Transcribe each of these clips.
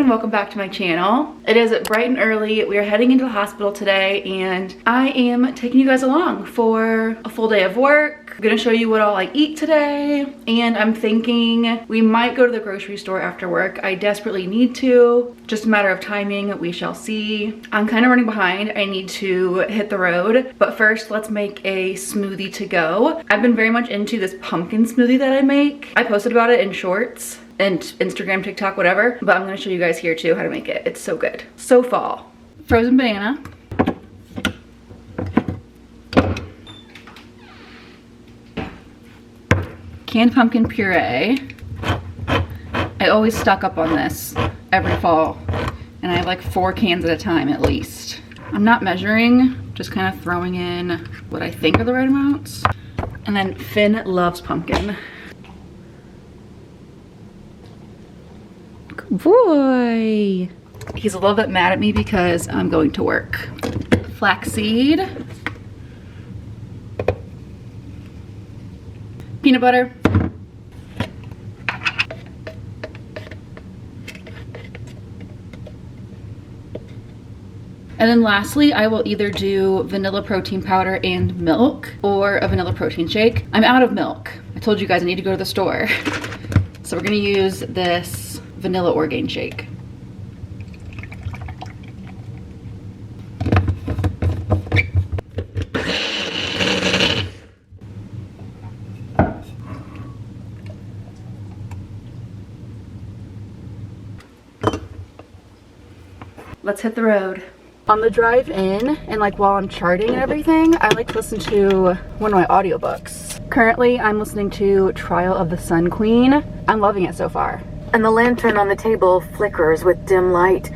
and welcome back to my channel. It is bright and early. We are heading into the hospital today and I am taking you guys along for a full day of work. I'm gonna show you what all I eat today, and I'm thinking we might go to the grocery store after work. I desperately need to. Just a matter of timing, we shall see. I'm kind of running behind. I need to hit the road, but first let's make a smoothie to go. I've been very much into this pumpkin smoothie that I make. I posted about it in shorts and Instagram, TikTok, whatever, but I'm gonna show you guys here too how to make it. It's so good. So fall. Frozen banana. Canned pumpkin puree. I always stock up on this every fall, and I have like 4 cans at a time at least. I'm not measuring, just kind of throwing in what I think are the right amounts. And then Finn loves pumpkin. Good boy. He's a little bit mad at me because I'm going to work. Flaxseed. Peanut butter. And then lastly, I will either do vanilla protein powder and milk or a vanilla protein shake. I'm out of milk. I told you guys I need to go to the store. So we're gonna use this vanilla Orgain shake. Let's hit the road. On the drive in and like while I'm charting and everything, I like to listen to one of my audiobooks. Currently, I'm listening to Trial of the Sun Queen. I'm loving it so far. And the lantern on the table flickers with dim light.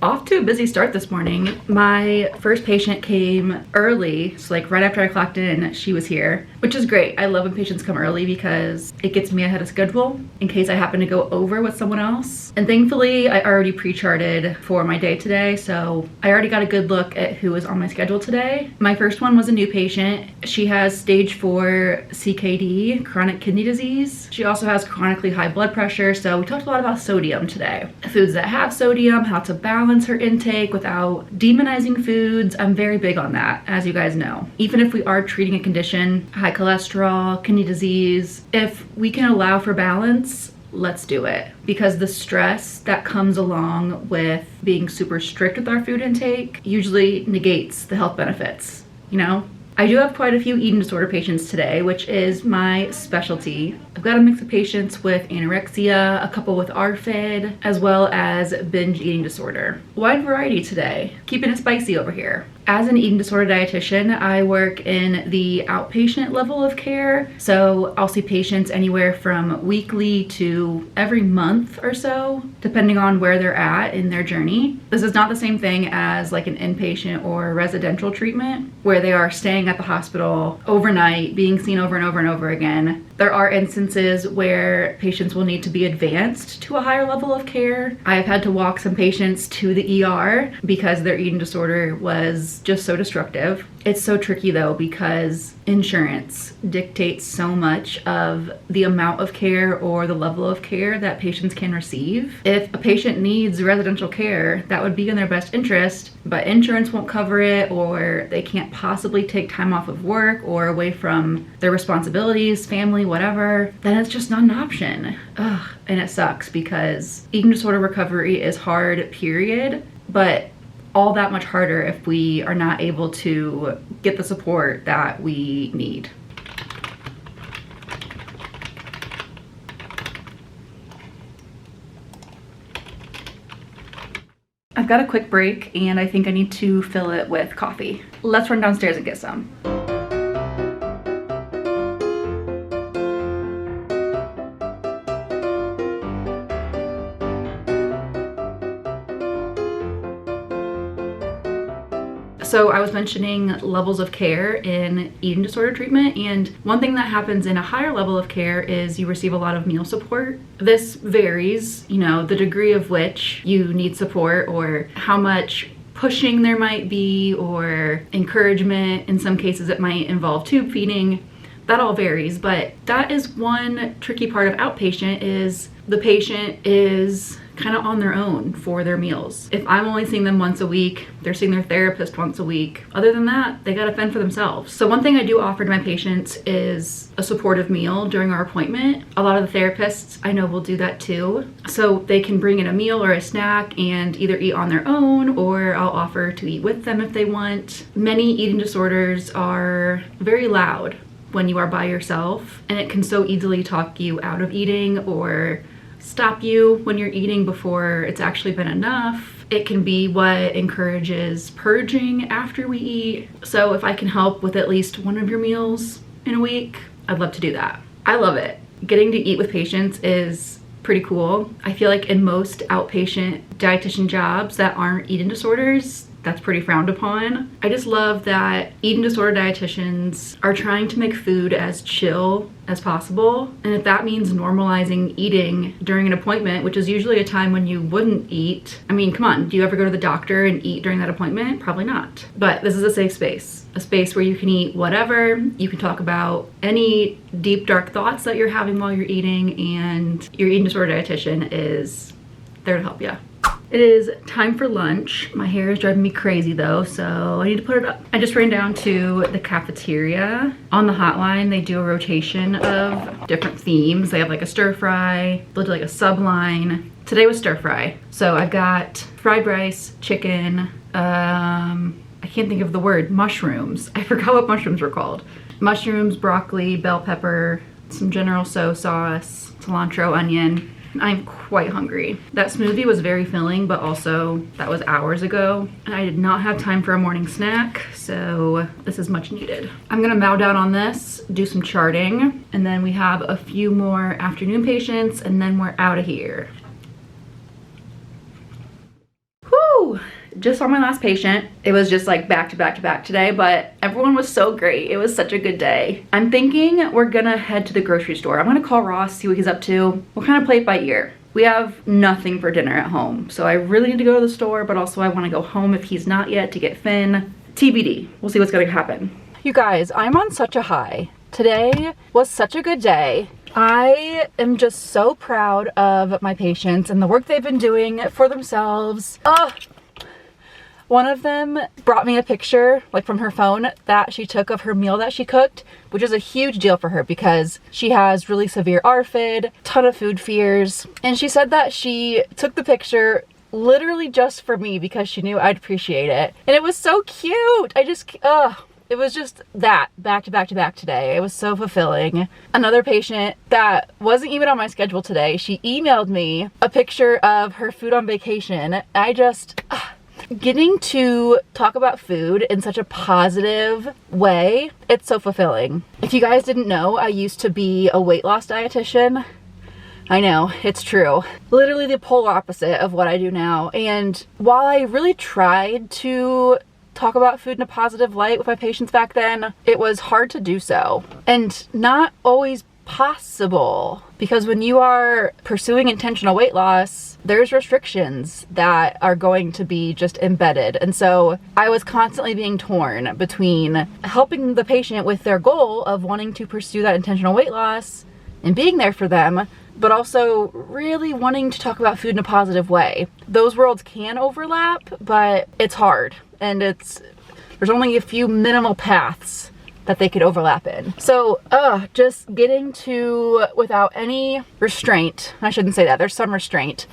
Off to a busy start this morning. My first patient came early, so like right after I clocked in, she was here, which is great. I love when patients come early because it gets me ahead of schedule in case I happen to go over with someone else. And thankfully, I already pre-charted for my day today, so I already got a good look at who was on my schedule today. My first one was a new patient. She has stage 4 CKD, chronic kidney disease. She also has chronically high blood pressure, so we talked a lot about sodium today. Foods that have sodium, how to balance her intake without demonizing foods. I'm very big on that, as you guys know. Even if we are treating a condition, high cholesterol, kidney disease, if we can allow for balance, let's do it. Because the stress that comes along with being super strict with our food intake usually negates the health benefits, you know? I do have quite a few eating disorder patients today, which is my specialty. I've got a mix of patients with anorexia, a couple with ARFID, as well as binge eating disorder. Wide variety today, keeping it spicy over here. As an eating disorder dietitian, I work in the outpatient level of care. So I'll see patients anywhere from weekly to every month or so, depending on where they're at in their journey. This is not the same thing as like an inpatient or residential treatment where they are staying at the hospital overnight, being seen over and over and over again. There are instances where patients will need to be advanced to a higher level of care. I have had to walk some patients to the ER because their eating disorder was just so destructive. It's so tricky though because insurance dictates so much of the amount of care or the level of care that patients can receive. If a patient needs residential care, that would be in their best interest, but insurance won't cover it, or they can't possibly take time off of work or away from their responsibilities, family, whatever, then it's just not an option. Ugh, and it sucks because eating disorder recovery is hard, period, but all that much harder if we are not able to get the support that we need. I've got a quick break and I think I need to fill it with coffee. Let's run downstairs and get some. So I was mentioning levels of care in eating disorder treatment, and one thing that happens in a higher level of care is you receive a lot of meal support. This varies, you know, the degree of which you need support or how much pushing there might be or encouragement. In some cases it might involve tube feeding. That all varies, but that is one tricky part of outpatient is the patient is kind of on their own for their meals. If I'm only seeing them once a week, they're seeing their therapist once a week. Other than that, they gotta fend for themselves. So one thing I do offer to my patients is a supportive meal during our appointment. A lot of the therapists I know will do that too. So they can bring in a meal or a snack and either eat on their own, or I'll offer to eat with them if they want. Many eating disorders are very loud when you are by yourself, and it can so easily talk you out of eating or stop you when you're eating before it's actually been enough. It can be what encourages purging after we eat. So if I can help with at least one of your meals in a week, I'd love to do that. I love it. Getting to eat with patients is pretty cool. I feel like in most outpatient dietitian jobs that aren't eating disorders, that's pretty frowned upon. I just love that eating disorder dietitians are trying to make food as chill as possible. And if that means normalizing eating during an appointment, which is usually a time when you wouldn't eat. I mean, come on, do you ever go to the doctor and eat during that appointment? Probably not. But this is a safe space. A space where you can eat whatever. You can talk about any deep, dark thoughts that you're having while you're eating, and your eating disorder dietitian is there to help you. It is time for lunch. My hair is driving me crazy though, so I need to put it up. I just ran down to the cafeteria. On the hotline, they do a rotation of different themes. They have like a stir fry, they'll do like a sub line. Today was stir fry. So I've got fried rice, chicken, I can't think of the word, mushrooms. I forgot what mushrooms were called. Mushrooms, broccoli, bell pepper, some General Tso sauce, cilantro, onion. I'm quite hungry. That smoothie was very filling, but also that was hours ago. And I did not have time for a morning snack, so this is much needed. I'm gonna mow down on this, do some charting, and then we have a few more afternoon patients, and then we're out of here. Whew! Just saw my last patient. It was just like back to back to back today, but everyone was so great. It was such a good day. I'm thinking we're gonna head to the grocery store. I'm gonna call Ross, see what he's up to. We'll kind of play it by ear. We have nothing for dinner at home, so I really need to go to the store, but also I wanna go home if he's not yet to get Finn. TBD, we'll see what's gonna happen. You guys, I'm on such a high. Today was such a good day. I am just so proud of my patients and the work they've been doing for themselves. One of them brought me a picture, like from her phone, that she took of her meal that she cooked, which is a huge deal for her because she has really severe ARFID, ton of food fears. And she said that she took the picture literally just for me because she knew I'd appreciate it. And it was so cute. It was just that back to back to back today. It was so fulfilling. Another patient that wasn't even on my schedule today, she emailed me a picture of her food on vacation. Getting to talk about food in such a positive way, it's so fulfilling. If you guys didn't know, I used to be a weight loss dietitian. I know, it's true. Literally the polar opposite of what I do now. And while I really tried to talk about food in a positive light with my patients back then, it was hard to do so. And not always possible, because when you are pursuing intentional weight loss, there's restrictions that are going to be just embedded. And so I was constantly being torn between helping the patient with their goal of wanting to pursue that intentional weight loss and being there for them, but also really wanting to talk about food in a positive way. Those worlds can overlap, but it's hard, and there's only a few minimal paths that they could overlap in. So just getting to, without any restraint, I shouldn't say that, there's some restraint,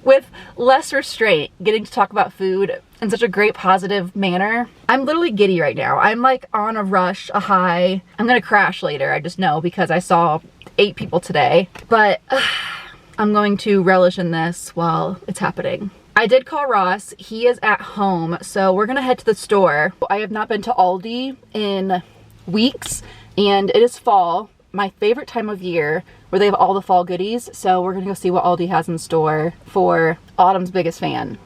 with less restraint, getting to talk about food in such a great positive manner. I'm literally giddy right now. I'm like on a rush, a high. I'm gonna crash later, I just know, because I saw 8 people today, but I'm going to relish in this while it's happening. I did call Ross, he is at home, so we're gonna head to the store. I have not been to Aldi in weeks, and it is fall, my favorite time of year, where they have all the fall goodies. So we're gonna go see what Aldi has in store for autumn's biggest fan.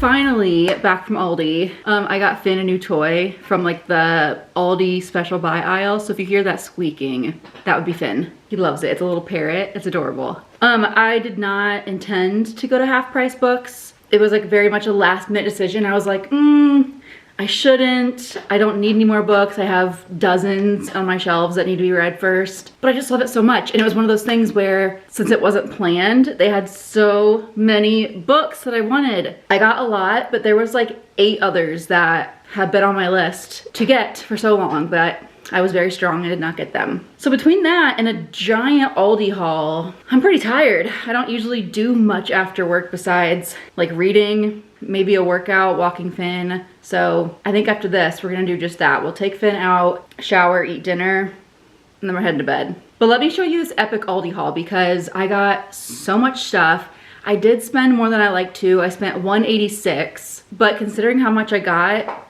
finally back from Aldi. I got Finn a new toy from like the Aldi special buy aisle. So if you hear that squeaking, that would be Finn. He loves it. It's a little parrot. It's adorable. I did not intend to go to half price books. It was like very much a last minute decision. I was like, I shouldn't. I don't need any more books. I have dozens on my shelves that need to be read first. But I just love it so much. And it was one of those things where, since it wasn't planned, they had so many books that I wanted. I got a lot, but there was like 8 others that had been on my list to get for so long that I was very strong and did not get them. So between that and a giant Aldi haul, I'm pretty tired. I don't usually do much after work besides like reading, maybe a workout, walking Finn. So I think after this, we're gonna do just that. We'll take Finn out, shower, eat dinner, and then we're heading to bed. But let me show you this epic Aldi haul because I got so much stuff. I did spend more than I like to. I spent $186, but considering how much I got,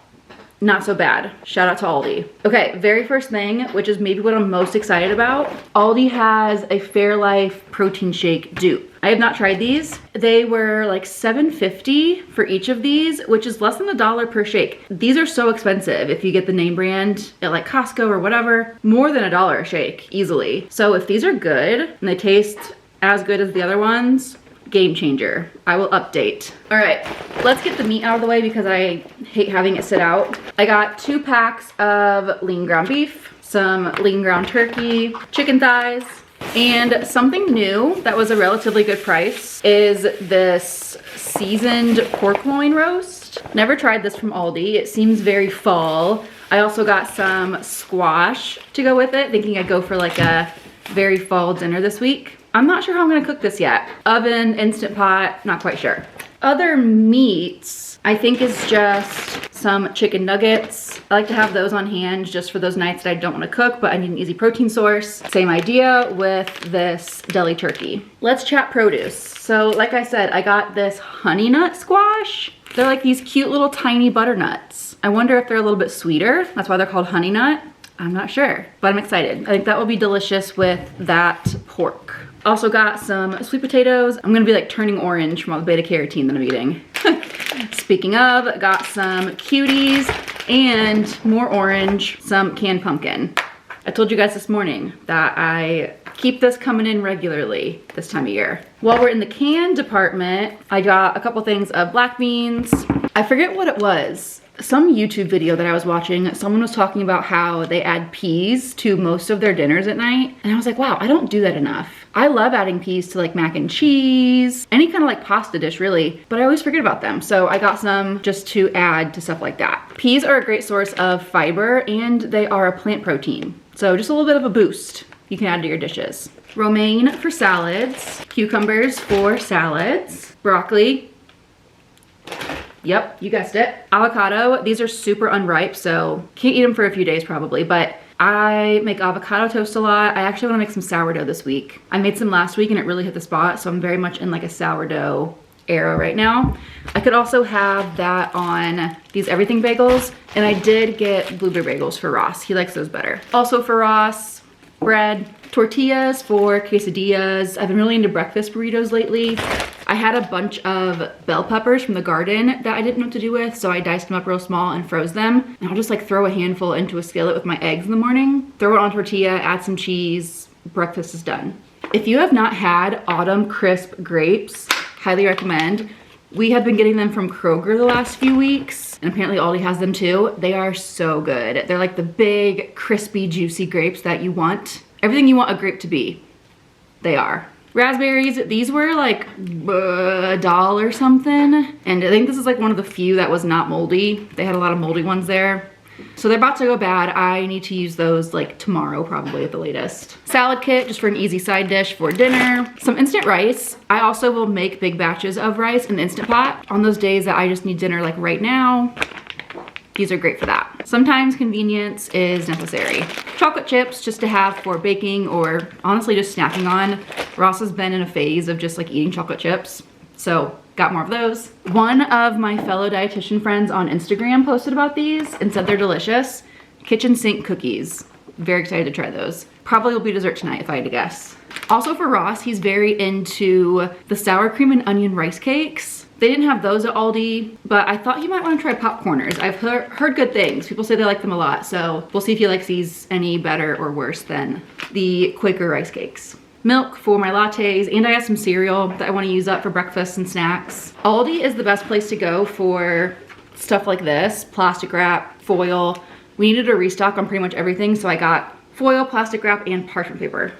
not so bad. Shout out to Aldi. Okay, very first thing, which is maybe what I'm most excited about. Aldi has a Fairlife protein shake dupe. I have not tried these. They were like $7.50 for each of these, which is less than $1 per shake. These are so expensive if you get the name brand at like Costco or whatever. More than $1 a shake, easily. So if these are good and they taste as good as the other ones, game changer. I will update. All right, let's get the meat out of the way because I hate having it sit out. I got 2 packs of lean ground beef, some lean ground turkey, chicken thighs, and something new that was a relatively good price is this seasoned pork loin roast. Never tried this from Aldi. It seems very fall. I also got some squash to go with it, thinking I'd go for like a very fall dinner this week. I'm not sure how I'm gonna cook this yet. Oven, Instant Pot, not quite sure. Other meats, I think is just some chicken nuggets. I like to have those on hand just for those nights that I don't wanna cook, but I need an easy protein source. Same idea with this deli turkey. Let's chat produce. So like I said, I got this honey nut squash. They're like these cute little tiny butternuts. I wonder if they're a little bit sweeter. That's why they're called honey nut. I'm not sure, but I'm excited. I think that will be delicious with that pork. Also got some sweet potatoes. I'm gonna be like turning orange from all the beta carotene that I'm eating. Speaking of, got some cuties and more orange, some canned pumpkin. I told you guys this morning that I keep this coming in regularly this time of year. While we're in the can department, I got a couple things of black beans. I forget what it was. Some YouTube video that I was watching, someone was talking about how they add peas to most of their dinners at night. And I was like, wow, I don't do that enough. I love adding peas to like mac and cheese, any kind of like pasta dish really, but I always forget about them. So I got some just to add to stuff like that. Peas are a great source of fiber and they are a plant protein. So just a little bit of a boost you can add to your dishes. Romaine for salads, cucumbers for salads, broccoli. Yep, you guessed it. Avocado, these are super unripe, so can't eat them for a few days probably, but I make avocado toast a lot. I actually wanna make some sourdough this week. I made some last week and it really hit the spot, so I'm very much in like a sourdough era right now. I could also have that on these everything bagels, and I did get blueberry bagels for Ross. He likes those better. Also for Ross, bread, tortillas for quesadillas. I've been really into breakfast burritos lately. I had a bunch of bell peppers from the garden that I didn't know what to do with, so I diced them up real small and froze them. And I'll just like throw a handful into a skillet with my eggs in the morning, throw it on tortilla, add some cheese, breakfast is done. If you have not had autumn crisp grapes, highly recommend. We have been getting them from Kroger the last few weeks, and apparently Aldi has them too. They are so good. They're like the big, crispy, juicy grapes that you want. Everything you want a grape to be, they are. Raspberries, these were like $1 or something. And I think this is like one of the few that was not moldy. They had a lot of moldy ones there. So they're about to go bad. I need to use those like tomorrow probably at the latest. Salad kit, just for an easy side dish for dinner. Some instant rice. I also will make big batches of rice in the Instant Pot. On those days that I just need dinner like right now, these are great for that. Sometimes convenience is necessary. Chocolate chips just to have for baking or honestly just snacking on. Ross has been in a phase of just like eating chocolate chips. So got more of those. One of my fellow dietitian friends on Instagram posted about these and said they're delicious. Kitchen sink cookies. Very excited to try those. Probably will be dessert tonight if I had to guess. Also for Ross, he's very into the sour cream and onion rice cakes. They didn't have those at Aldi, but I thought you might want to try popcorners. I've heard good things. People say they like them a lot, so we'll see if he likes these any better or worse than the Quaker rice cakes. Milk for my lattes, and I have some cereal that I want to use up for breakfast and snacks. Aldi is the best place to go for stuff like this, plastic wrap, foil. We needed a restock on pretty much everything, so I got foil, plastic wrap, and parchment paper.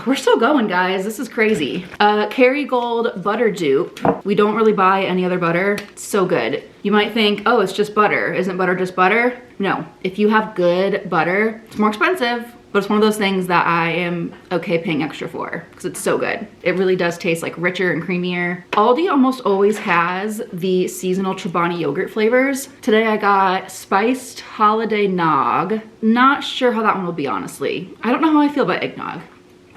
We're still going, guys. This is crazy. Kerrygold butter dupe. We don't really buy any other butter. It's so good. You might think, oh, it's just butter. Isn't butter just butter? No. If you have good butter, it's more expensive, but it's one of those things that I am okay paying extra for because it's so good. It really does taste like richer and creamier. Aldi almost always has the seasonal Chobani yogurt flavors. Today I got spiced holiday nog. Not sure how that one will be, honestly. I don't know how I feel about eggnog.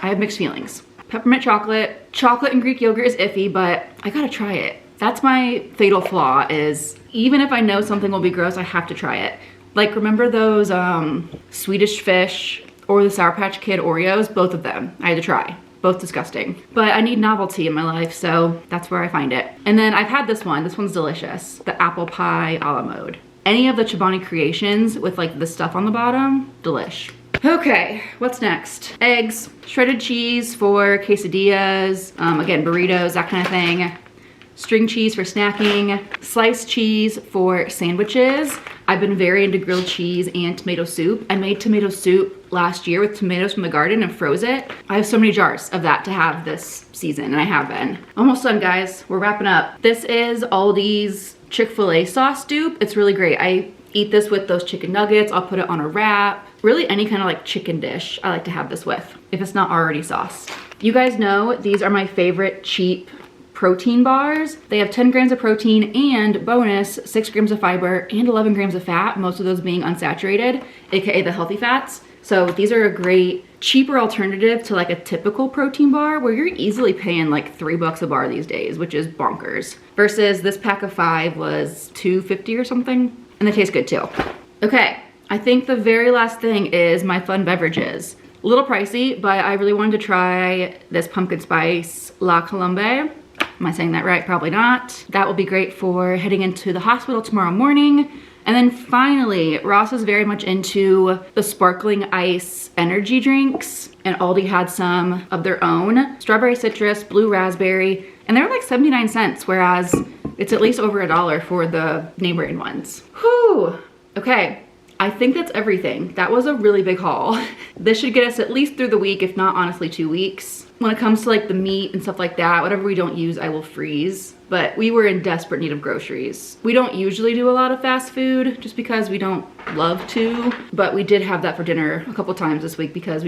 I have mixed feelings. Peppermint chocolate. Chocolate and Greek yogurt is iffy, but I gotta try it. That's my fatal flaw, is even if I know something will be gross, I have to try it. Like, remember those Swedish Fish or the Sour Patch Kid Oreos? Both of them, I had to try. Both disgusting. But I need novelty in my life, so that's where I find it. And then I've had this one. This one's delicious. The apple pie a la mode. Any of the Chobani creations with like the stuff on the bottom, delish. Okay, what's next? Eggs, shredded cheese for quesadillas, again, burritos, that kind of thing. String cheese for snacking, sliced cheese for sandwiches. I've been very into grilled cheese and tomato soup. I made tomato soup last year with tomatoes from the garden and froze it. I have so many jars of that to have this season, and I have been. Almost done, guys. We're wrapping up. This is Aldi's Chick-fil-A sauce dupe. It's really great. I eat this with those chicken nuggets. I'll put it on a wrap. Really any kind of like chicken dish I like to have this with, if it's not already sauce. You guys know these are my favorite cheap protein bars. They have 10 grams of protein and bonus 6 grams of fiber and 11 grams of fat, most of those being unsaturated, aka the healthy fats. So these are a great, cheaper alternative to like a typical protein bar where you're easily paying like $3 a bar these days, which is bonkers. Versus this pack of 5 was $2.50 or something, and they taste good too. Okay, I think the very last thing is my fun beverages. A little pricey, but I really wanted to try this pumpkin spice La Colombe. Am I saying that right? Probably not. That will be great for heading into the hospital tomorrow morning. And then finally, Ross is very much into the sparkling ice energy drinks, and Aldi had some of their own. Strawberry citrus, blue raspberry, and they're like 79 cents, whereas it's at least over $1 for the name brand ones. Whew, okay. I think that's everything. That was a really big haul. This should get us at least through the week, if not honestly 2 weeks. When it comes to like the meat and stuff like that, whatever we don't use, I will freeze. But we were in desperate need of groceries. We don't usually do a lot of fast food just because we don't love to, but we did have that for dinner a couple times this week because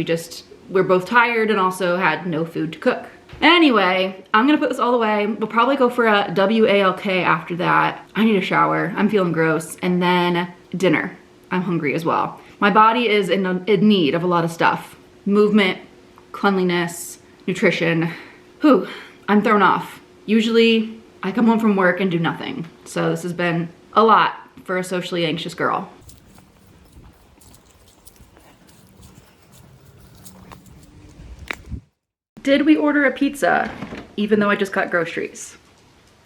we're both tired and also had no food to cook. Anyway, I'm gonna put this all away. We'll probably go for a WALK after that. I need a shower, I'm feeling gross, and then dinner. I'm hungry as well. My body is in need of a lot of stuff. Movement, cleanliness, nutrition. Whew, I'm thrown off. Usually I come home from work and do nothing. So this has been a lot for a socially anxious girl. Did we order a pizza even though I just got groceries?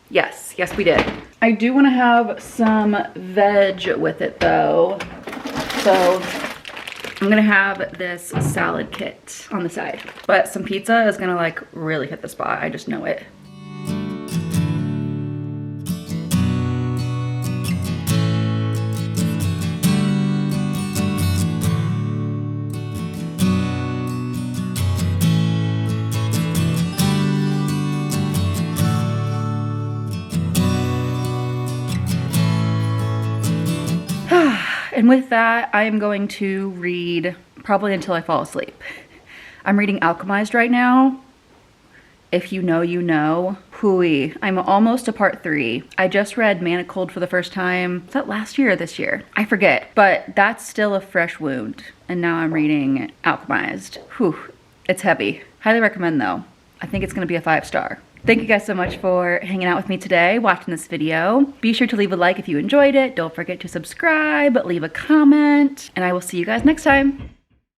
Yes, we did. I do want to have some veg with it though. So I'm gonna have this salad kit on the side. But some pizza is gonna like really hit the spot. I just know it. And with that, I am going to read probably until I fall asleep. I'm reading Alchemized right now. If you know, you know. Hooey. I'm almost to part 3. I just read Manacled for the first time. Was that last year or this year? I forget. But that's still a fresh wound. And now I'm reading Alchemized. Whew. It's heavy. Highly recommend though. I think it's gonna be a 5-star. Thank you guys so much for hanging out with me today, watching this video. Be sure to leave a like if you enjoyed it. Don't forget to subscribe, leave a comment, and I will see you guys next time.